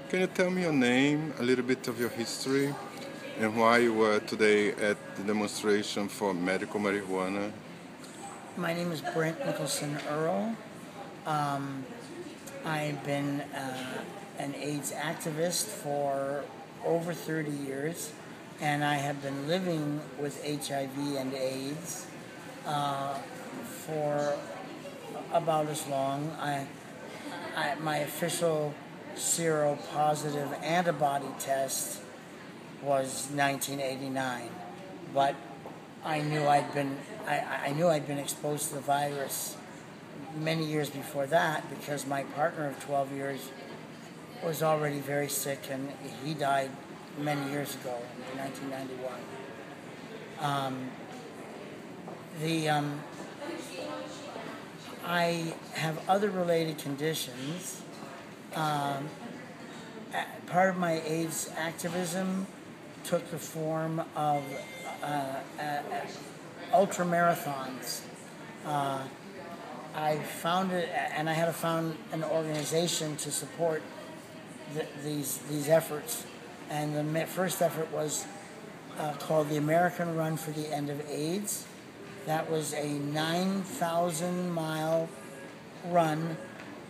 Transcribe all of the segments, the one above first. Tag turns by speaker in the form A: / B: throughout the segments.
A: Can you tell me your name, a little bit of your history, and why you were today at the demonstration for medical marijuana?
B: My name is Brent Nicholson Earl. I've been an AIDS activist for over 30 years, and I have been living with HIV and AIDS for about as long. My official seropositive antibody test was 1989, but I knew I knew I'd been exposed to the virus many years before that because my partner of 12 years was already very sick and he died many years ago in 1991. I have other related conditions. Part of my AIDS activism took the form of ultra marathons. I founded, and I had to found an organization to support these efforts. And the first effort was called the American Run for the End of AIDS. That was a 9,000-mile run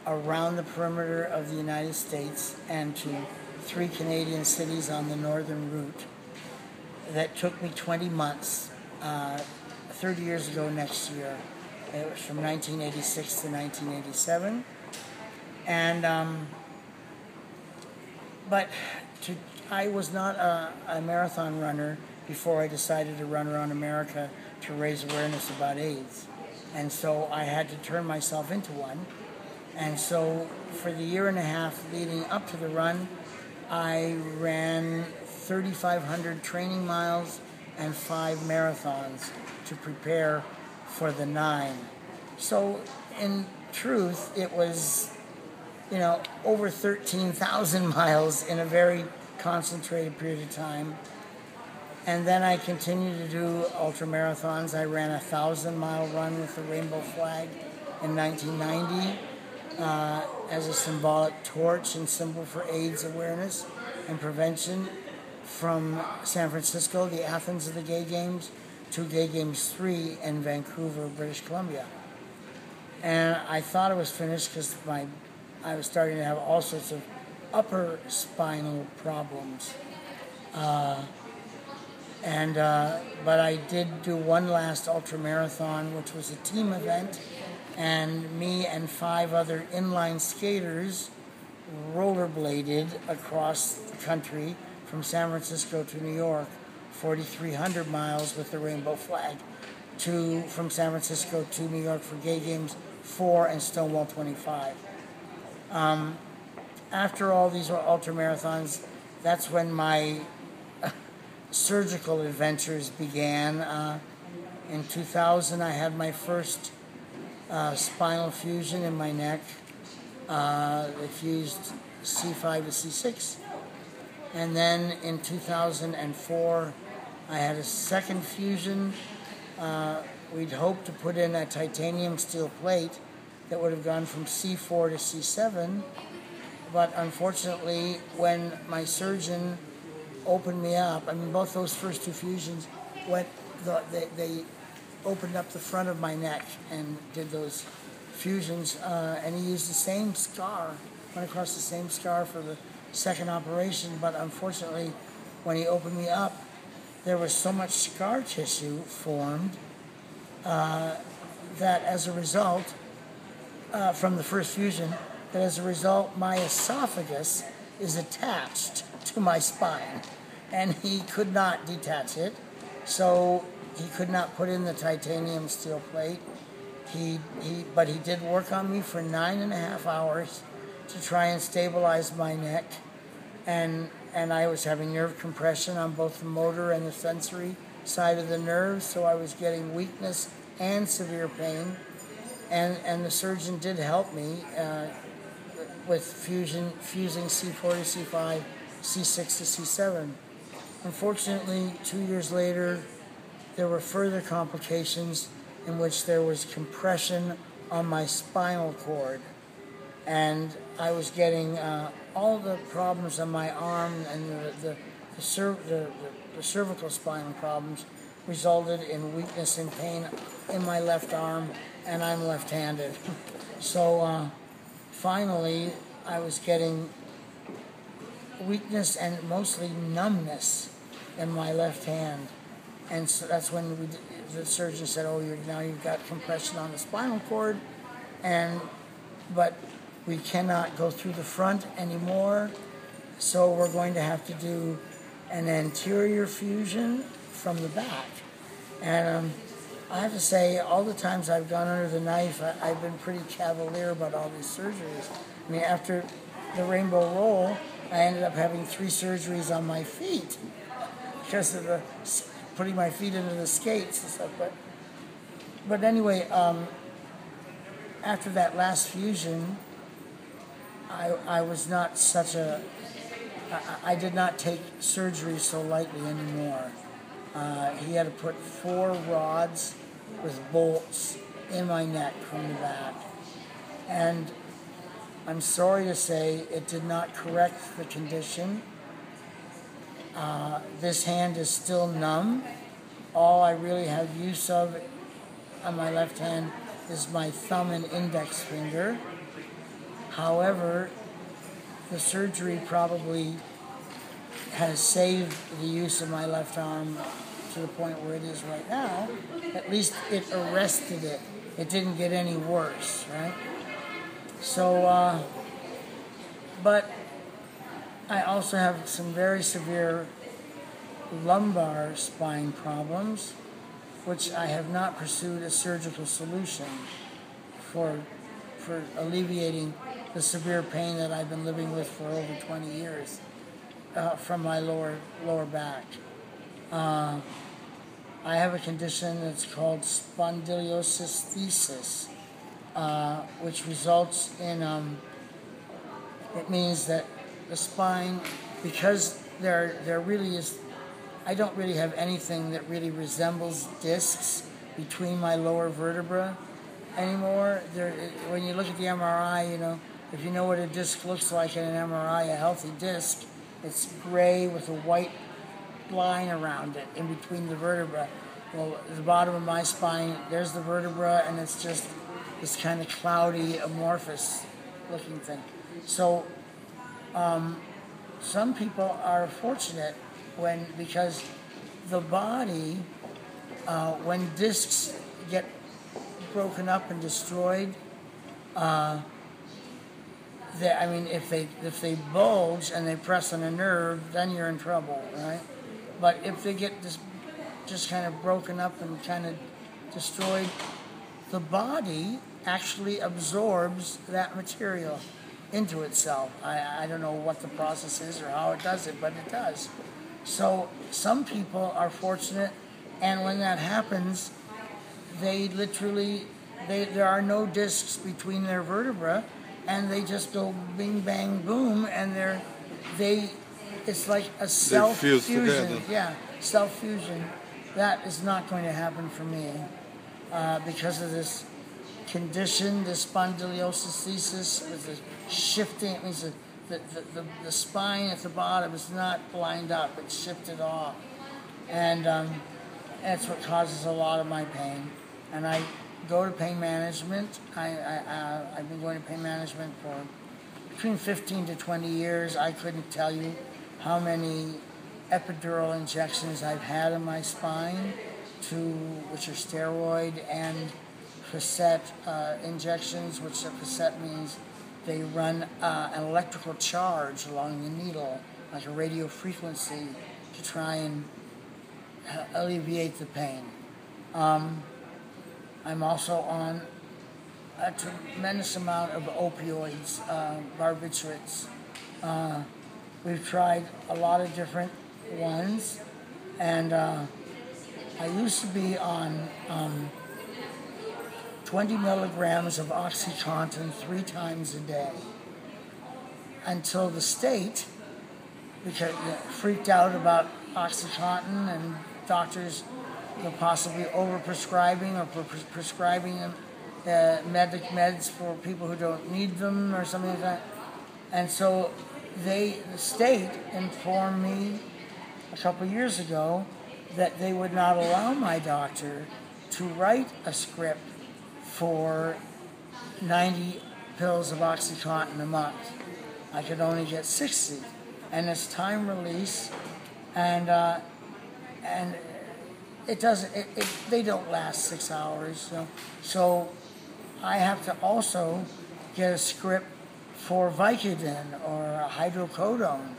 B: around the perimeter of the United States and to 3 Canadian cities on the northern route. That took me 20 months, 30 years ago next year. It was from 1986 to 1987. And, I was not a marathon runner before I decided to run around America to raise awareness about AIDS. And so I had to turn myself into one. And so for the year and a half leading up to the run, I ran 3,500 training miles and 5 marathons to prepare for the 9. So in truth, it was, over 13,000 miles in a very concentrated period of time. And then I continued to do ultra marathons. I ran a 1,000-mile run with the rainbow flag in 1990 as a symbolic torch and symbol for AIDS awareness and prevention from San Francisco, the Athens of the Gay Games, to Gay Games 3 in Vancouver, British Columbia. And I thought it was finished because I was starting to have all sorts of upper spinal problems. But I did do one last ultramarathon, which was a team event, and me and 5 other inline skaters rollerbladed across the country from San Francisco to New York, 4,300 miles with the rainbow flag, from San Francisco to New York for Gay Games 4 and Stonewall 25. After all these ultramarathons, that's when my surgical adventures began. In 2000, I had my first spinal fusion in my neck. They fused C5 to C6. And then in 2004, I had a second fusion. We'd hoped to put in a titanium steel plate that would have gone from C4 to C7. But unfortunately, when my surgeon opened me up, both those first 2 fusions they opened up the front of my neck and did those fusions, and he used the same scar, went across the same scar for the second operation. But unfortunately, when he opened me up, there was so much scar tissue formed that as a result, from the first fusion, that as a result, my esophagus is attached to my spine, and he could not detach it, so he could not put in the titanium steel plate. But he did work on me for 9.5 hours to try and stabilize my neck, and I was having nerve compression on both the motor and the sensory side of the nerves, so I was getting weakness and severe pain, and the surgeon did help me with fusing C4 to C5, C6 to C7. Unfortunately, 2 years later, there were further complications in which there was compression on my spinal cord. And I was getting all the problems on my arm and the cervical spine problems resulted in weakness and pain in my left arm, and I'm left-handed. So finally, I was getting weakness and mostly numbness in my left hand. And so that's when the surgeon said, oh, now you've got compression on the spinal cord, but we cannot go through the front anymore, so we're going to have to do an anterior fusion from the back. And I have to say, all the times I've gone under the knife, I've been pretty cavalier about all these surgeries. I mean, after the rainbow roll, I ended up having 3 surgeries on my feet because of putting my feet into the skates and stuff. But anyway, after that last fusion, I was not I did not take surgery so lightly anymore. He had to put 4 rods with bolts in my neck from the back. And I'm sorry to say it did not correct the condition. This hand is still numb. All I really have use of on my left hand is my thumb and index finger. However, the surgery probably has saved the use of my left arm to the point where it is right now. At least it arrested it. It didn't get any worse, right? So, but I also have some very severe lumbar spine problems, which I have not pursued a surgical solution for alleviating the severe pain that I've been living with for over 20 years from my lower back. I have a condition that's called spondylolisthesis, which results in, it means that the spine, because there really is, I don't really have anything that really resembles discs between my lower vertebra anymore. When you look at the MRI, if you know what a disc looks like in an MRI, a healthy disc, it's gray with a white line around it in between the vertebra. Well, at the bottom of my spine, there's the vertebra, and it's just this kind of cloudy, amorphous looking thing. So some people are fortunate because the body, when discs get broken up and destroyed, if they bulge and they press on a nerve, then you're in trouble, right? But if they get just kind of broken up and kind of destroyed, the body actually absorbs that material into itself. I don't know what the process is or how it does it, but it does. So some people are fortunate, and when that happens, there are no discs between their vertebra, and they just go bing, bang, boom, and it's like a self-fusion. Yeah, self-fusion. That is not going to happen for me because of this condition, the spondylolisthesis, with the shifting. It means the spine at the bottom is not lined up; it's shifted off, and that's what causes a lot of my pain. And I go to pain management. I've been going to pain management for between 15 to 20 years. I couldn't tell you how many epidural injections I've had in my spine, which are steroid, and facet injections, which a facet means they run an electrical charge along the needle, like a radio frequency, to try and alleviate the pain. I'm also on a tremendous amount of opioids, barbiturates. We've tried a lot of different ones, and I used to be on 20 milligrams of OxyContin 3 times a day until the state freaked out about OxyContin and doctors possibly overprescribing or prescribing meds for people who don't need them or something like that. And so the state informed me a couple years ago that they would not allow my doctor to write a script for 90 pills of OxyContin a month. I could only get 60, and it's time release, and it doesn't. They don't last 6 hours, so I have to also get a script for Vicodin or hydrocodone,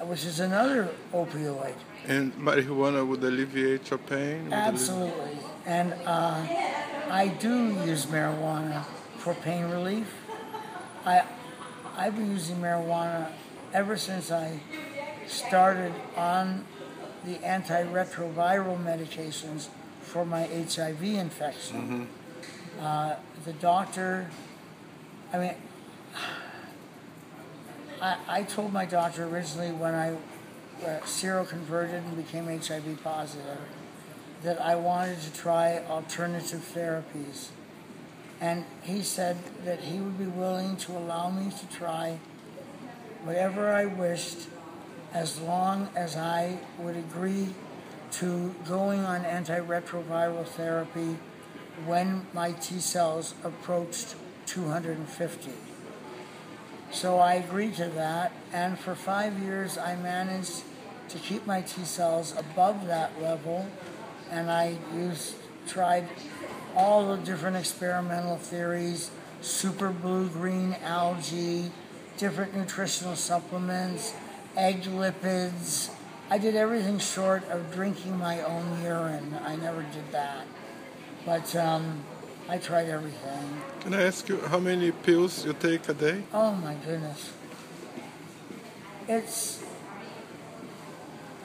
B: which is another opioid.
A: And marijuana would alleviate your pain?
B: Absolutely. And I do use marijuana for pain relief. I've been using marijuana ever since I started on the antiretroviral medications for my HIV infection. The doctor, I told my doctor originally when I seroconverted and became HIV positive that I wanted to try alternative therapies. And he said that he would be willing to allow me to try whatever I wished as long as I would agree to going on antiretroviral therapy when my T cells approached 250. So I agreed to that, and for 5 years I managed to keep my T cells above that level, and I tried all the different experimental theories, super blue-green algae, different nutritional supplements, egg lipids. I did everything short of drinking my own urine. I never did that. But I tried everything.
A: Can I ask you how many pills you take a day?
B: Oh my goodness.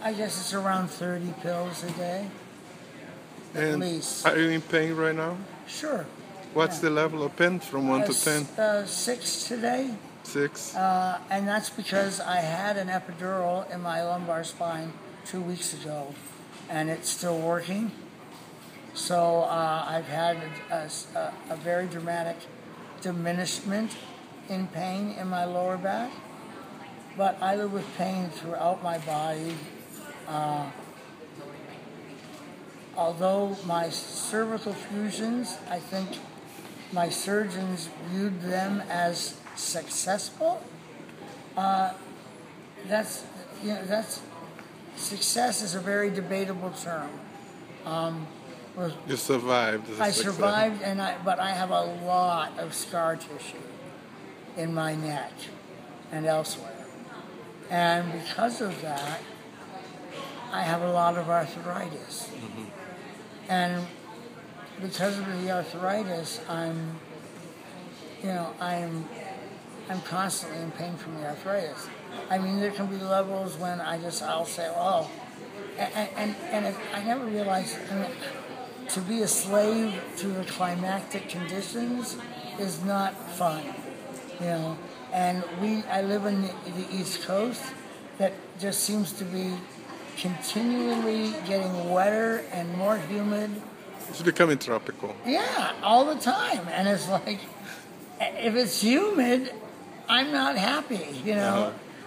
B: I guess it's around 30 pills a day. At least.
A: Are you in pain right now?
B: Sure.
A: What's the level of pain from 1 to 10?
B: 6 today.
A: 6?
B: And that's because I had an epidural in my lumbar spine 2 weeks ago, and it's still working. So I've had a very dramatic diminishment in pain in my lower back, but I live with pain throughout my body. Although my cervical fusions, I think my surgeons viewed them as successful. That's success is a very debatable term.
A: You survived.
B: I survived, but I have a lot of scar tissue in my neck and elsewhere, and because of that, I have a lot of arthritis. And because of the arthritis, I'm constantly in pain from the arthritis. I mean, there can be levels when I'll say, oh, and I never realized, to be a slave to the climactic conditions is not fun, And I live in the East Coast that just seems to be continually getting wetter and more humid.
A: It's becoming tropical.
B: Yeah, all the time. And it's like, if it's humid, I'm not happy,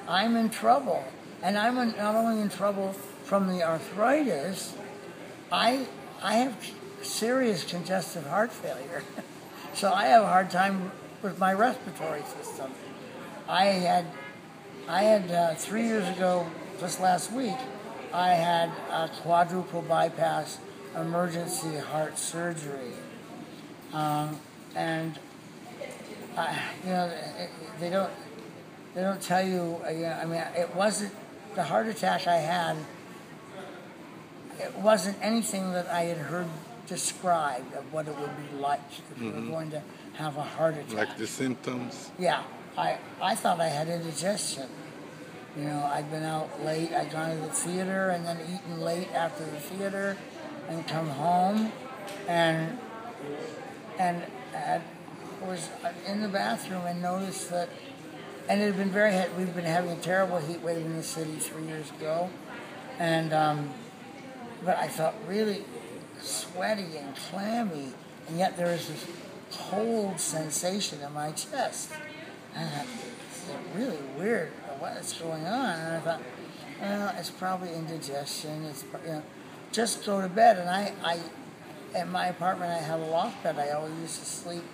B: I'm in trouble. And I'm not only in trouble from the arthritis, I have serious congestive heart failure. So I have a hard time with my respiratory system. I had 3 years ago, just last week, I had a quadruple bypass emergency heart surgery, and they don't tell you. It wasn't the heart attack I had. It wasn't anything that I had heard described of what it would be like if you were going to have a heart attack.
A: Like the symptoms.
B: Yeah, I thought I had indigestion. I'd been out late. I'd gone to the theater and then eaten late after the theater and come home and was in the bathroom and noticed that, and it had been we've been having a terrible heat wave in the city 3 years ago, and but I felt really sweaty and clammy, and yet there was this cold sensation in my chest. really weird. What is going on? And I thought, well, it's probably indigestion. It's, just go to bed. And I at my apartment, I have a loft bed. I always used to sleep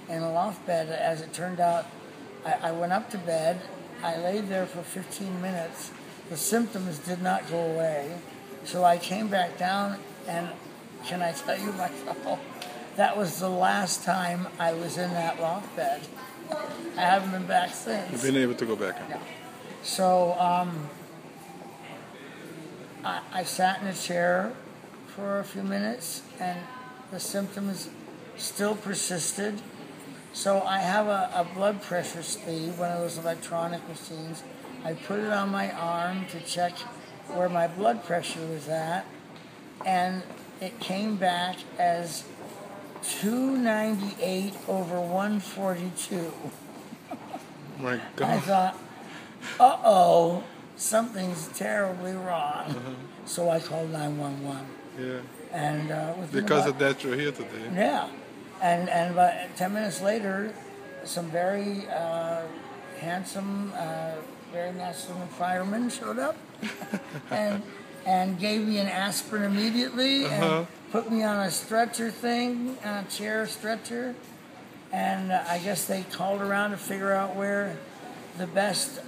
B: in a loft bed. As it turned out, I went up to bed. I laid there for 15 minutes. The symptoms did not go away. So I came back down, and can I tell you myself, that was the last time I was in that loft bed. I haven't been back since.
A: You've been able to go back.
B: No. So I sat in a chair for a few minutes, and the symptoms still persisted. So I have a blood pressure sleeve, one of those electronic machines. I put it on my arm to check where my blood pressure was at, and it came back as 298 over 142.
A: My God.
B: I thought, uh-oh, something's terribly wrong. So I called 911.
A: Yeah.
B: And
A: Because of that, you're here today.
B: Yeah. And about 10 minutes later, some very handsome, very masculine firemen showed up and gave me an aspirin immediately and put me on a stretcher thing, a chair stretcher. And I guess they called around to figure out where the best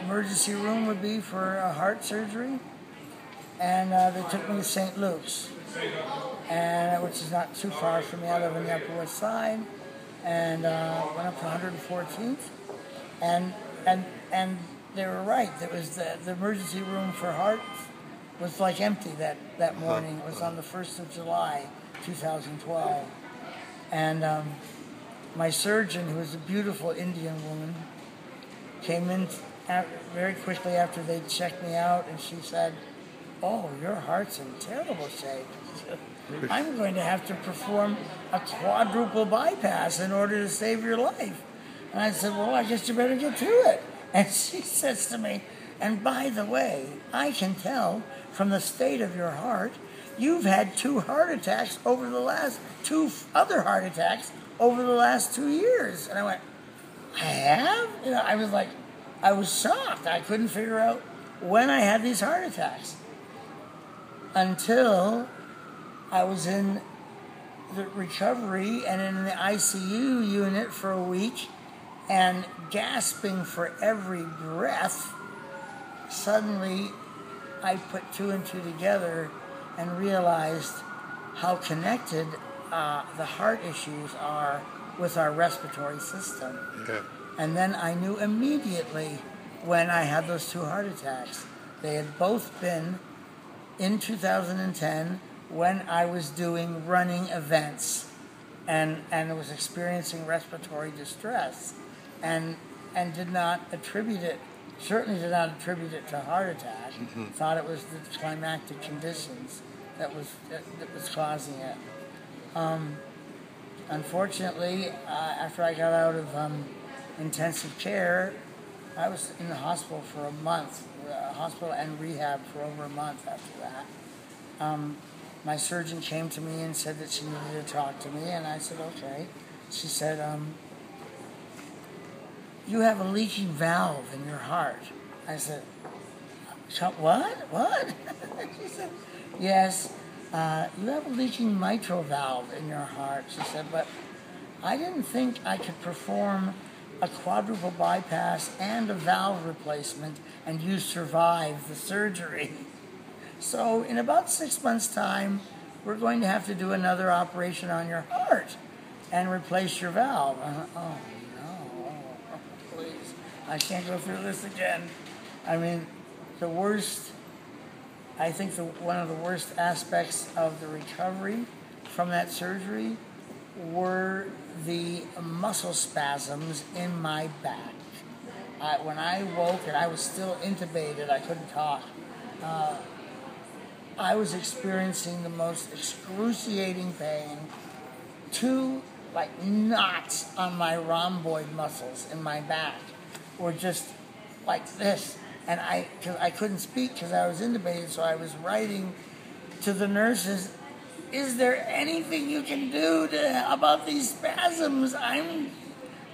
B: emergency room would be for a heart surgery. And they took me to St. Luke's, which is not too far from me. I live on the Upper West Side, and went up to 114th. And they were right. There was the emergency room for heart was like empty that morning. It was on the 1st of July, 2012. And my surgeon, who was a beautiful Indian woman, came in very quickly after they checked me out, and she said, "Oh, your heart's in terrible shape. I'm going to have to perform a quadruple bypass in order to save your life." And I said, "Well, I guess you better get to it." And she says to me, "And by the way, I can tell from the state of your heart, you've had two other heart attacks over the last 2 years." And I went, "I have?" I was shocked. I couldn't figure out when I had these heart attacks until I was in the recovery and in the ICU unit for a week and gasping for every breath. Suddenly, I put two and two together and realized how connected the heart issues are with our respiratory system.
A: Yeah.
B: And then I knew immediately when I had those two heart attacks. They had both been in 2010 when I was doing running events and was experiencing respiratory distress and did not attribute it, certainly did not attribute it to a heart attack. Thought it was the climactic conditions that was causing it. Unfortunately, after I got out of intensive care, I was in the hospital for a month, hospital and rehab for over a month after that. My surgeon came to me and said that she needed to talk to me, and I said, okay. She said, "You have a leaking valve in your heart." I said, What? She said, "Yes, you have a leaking mitral valve in your heart." She said, "But I didn't think I could perform a quadruple bypass and a valve replacement and you survive the surgery. So in about 6 months' time, we're going to have to do another operation on your heart and replace your valve." Oh, no, please. I can't go through this again. I mean, one of the worst aspects of the recovery from that surgery were the muscle spasms in my back. When I woke and I was still intubated, I couldn't talk. I was experiencing the most excruciating pain. Two knots on my rhomboid muscles in my back were just like this. And I couldn't speak because I was intubated, so I was writing to the nurses, "Is there anything you can do about these spasms?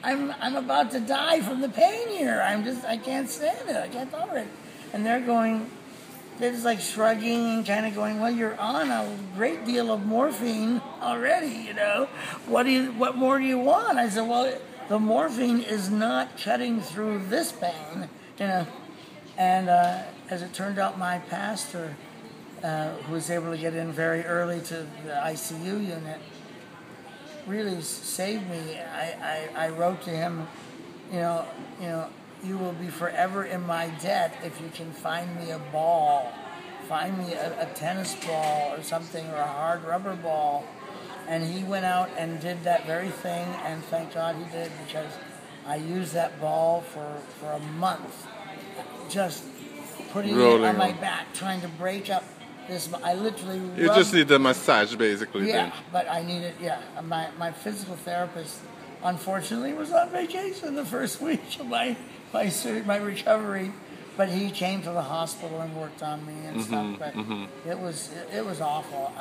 B: I'm about to die from the pain here. I can't stand it. I can't tolerate it. And they're just like shrugging and kind of going, well, you're on a great deal of morphine already, you know. What more do you want? I said, well, the morphine is not cutting through this pain, you know. And as it turned out, my pastor, who was able to get in very early to the ICU unit, really saved me. I wrote to him, you know, you will be forever in my debt if you can find me a ball, find me a tennis ball or something, or a hard rubber ball. And he went out and did that very thing, and thank God he did, because I used that ball for a month, just putting it on my back, trying to break up this. I literally
A: You just need a massage, basically.
B: Yeah,
A: then.
B: but I needed, my physical therapist, unfortunately, was on vacation the first week of my recovery, but he came to the hospital and worked on me and stuff. But it was awful.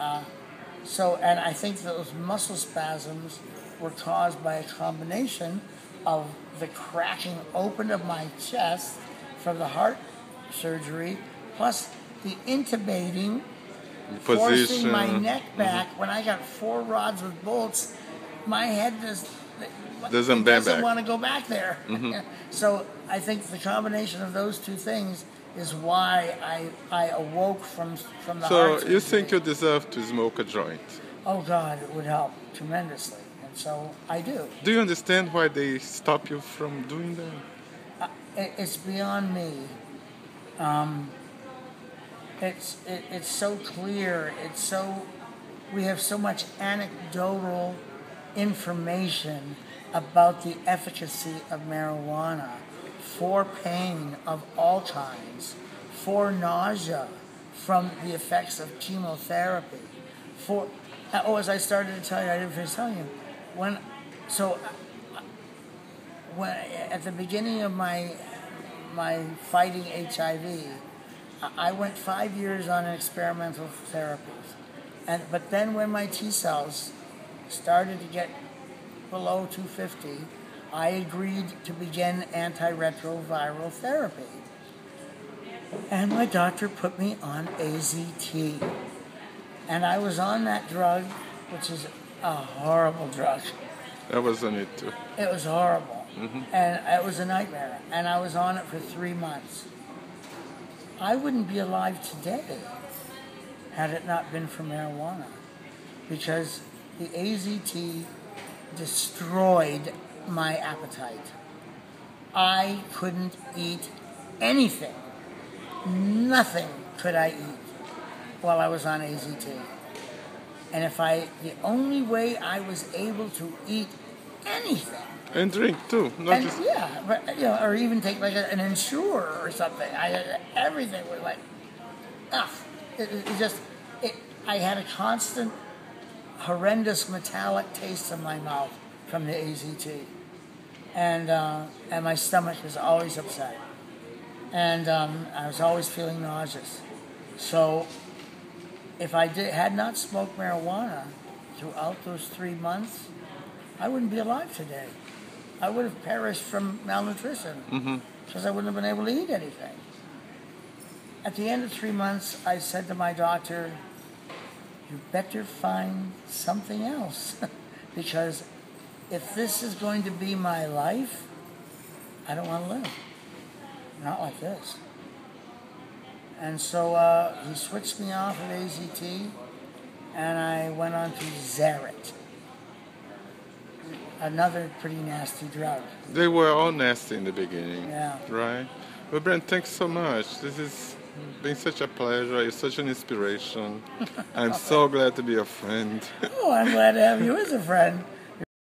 B: And I think those muscle spasms were caused by a combination of the cracking open of my chest from the heart surgery, plus the intubating, forcing my neck back. When I got 4 rods with bolts, my head doesn't want to go back there. So I think the combination of those two things is why I awoke from the heart surgery.
A: So you think you deserve to smoke a joint?
B: Oh God, it would help tremendously, and so I do.
A: Do you understand why they stop you from doing that?
B: It's beyond me. It's so clear. We have so much anecdotal information about the efficacy of marijuana for pain of all kinds, for nausea from the effects of chemotherapy, as I started to tell you, I didn't finish telling you, when at the beginning of my fighting HIV, I went 5 years on experimental therapies, but then when my T cells started to get below 250, I agreed to begin antiretroviral therapy. And my doctor put me on AZT. And I was on that drug, which is a horrible drug.
A: I was on it too.
B: It was horrible. And it was a nightmare. And I was on it for 3 months. I wouldn't be alive today had it not been for marijuana. Because the AZT destroyed my appetite. I couldn't eat anything. Nothing could I eat while I was on AZT. And the only way I was able to eat anything.
A: And drink too.
B: Or even take like an Ensure or something. Everything was like, I had a constant, horrendous metallic taste in my mouth from the AZT. And my stomach was always upset. And I was always feeling nauseous. So if I had not smoked marijuana throughout those 3 months, I wouldn't be alive today. I would have perished from malnutrition because I wouldn't have been able to eat anything. At the end of 3 months, I said to my doctor, you better find something else because if this is going to be my life, I don't want to live. Not like this. And so he switched me off of AZT, and I went on to Zaret, another pretty nasty drug.
A: They were all nasty in the beginning.
B: Yeah.
A: Right? Well, Brent, thanks so much. This has been such a pleasure. You're such an inspiration. I'm so glad to be a friend.
B: Oh, I'm glad to have you as a friend.